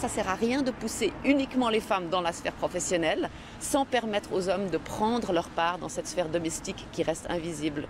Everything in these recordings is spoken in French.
Ça ne sert à rien de pousser uniquement les femmes dans la sphère professionnelle sans permettre aux hommes de prendre leur part dans cette sphère domestique qui reste invisible.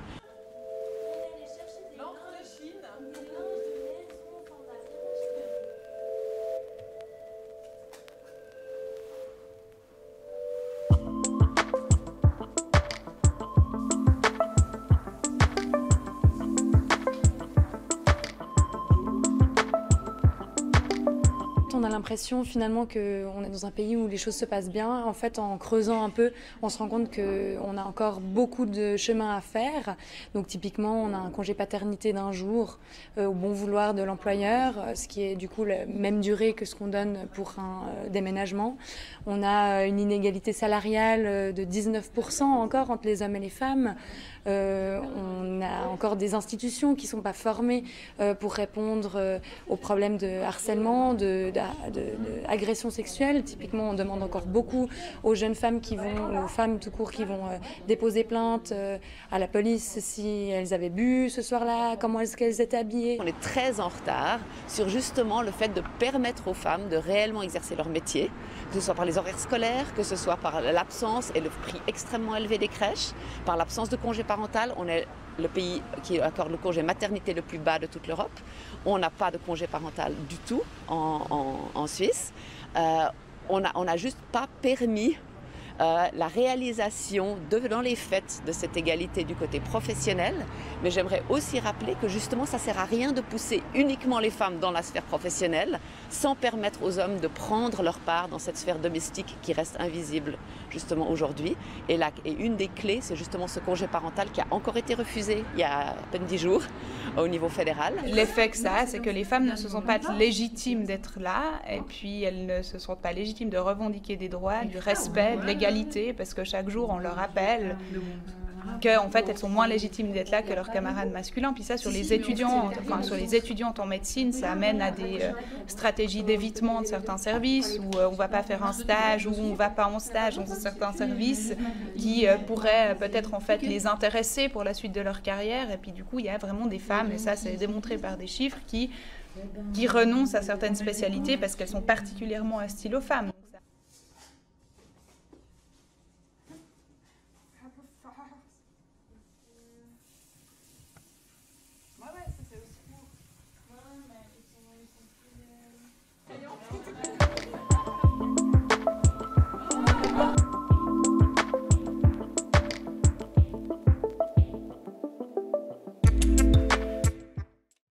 On a l'impression finalement qu'on est dans un pays où les choses se passent bien. En fait, en creusant un peu, on se rend compte qu'on a encore beaucoup de chemin à faire. Donc typiquement, on a un congé paternité d'1 jour au bon vouloir de l'employeur, ce qui est du coup la même durée que ce qu'on donne pour un déménagement. On a une inégalité salariale de 19% encore entre les hommes et les femmes. On a encore des institutions qui ne sont pas formées pour répondre aux problèmes de harcèlement, d'agression sexuelle. Typiquement, on demande encore beaucoup aux jeunes femmes aux femmes tout court qui vont déposer plainte à la police si elles avaient bu ce soir-là, comment est-ce qu'elles étaient habillées. On est très en retard sur justement le fait de permettre aux femmes de réellement exercer leur métier, que ce soit par les horaires scolaires, que ce soit par l'absence et le prix extrêmement élevé des crèches, par l'absence de congé parental. On est le pays qui accorde le congé maternité le plus bas de toute l'Europe. On n'a pas de congé parental du tout en Suisse. On n'a juste pas permis la réalisation dans les faits de cette égalité du côté professionnel. Mais j'aimerais aussi rappeler que justement ça ne sert à rien de pousser uniquement les femmes dans la sphère professionnelle sans permettre aux hommes de prendre leur part dans cette sphère domestique qui reste invisible justement aujourd'hui. Et une des clés, c'est justement ce congé parental qui a encore été refusé il y a à peine 10 jours au niveau fédéral. L'effet que ça a, c'est que les femmes ne se sentent pas légitimes d'être là et puis elles ne se sentent pas légitimes de revendiquer des droits, du respect, de l'égalité, parce que chaque jour on leur rappelle qu'en fait elles sont moins légitimes d'être là que leurs camarades masculins. Puis ça, sur les étudiantes en médecine, ça amène à des stratégies d'évitement de certains services où on ne va pas faire un stage, ou on ne va pas en stage dans certains services qui pourraient peut-être en fait les intéresser pour la suite de leur carrière. Et puis du coup, il y a vraiment des femmes, et ça c'est démontré par des chiffres, qui renoncent à certaines spécialités parce qu'elles sont particulièrement hostiles aux femmes.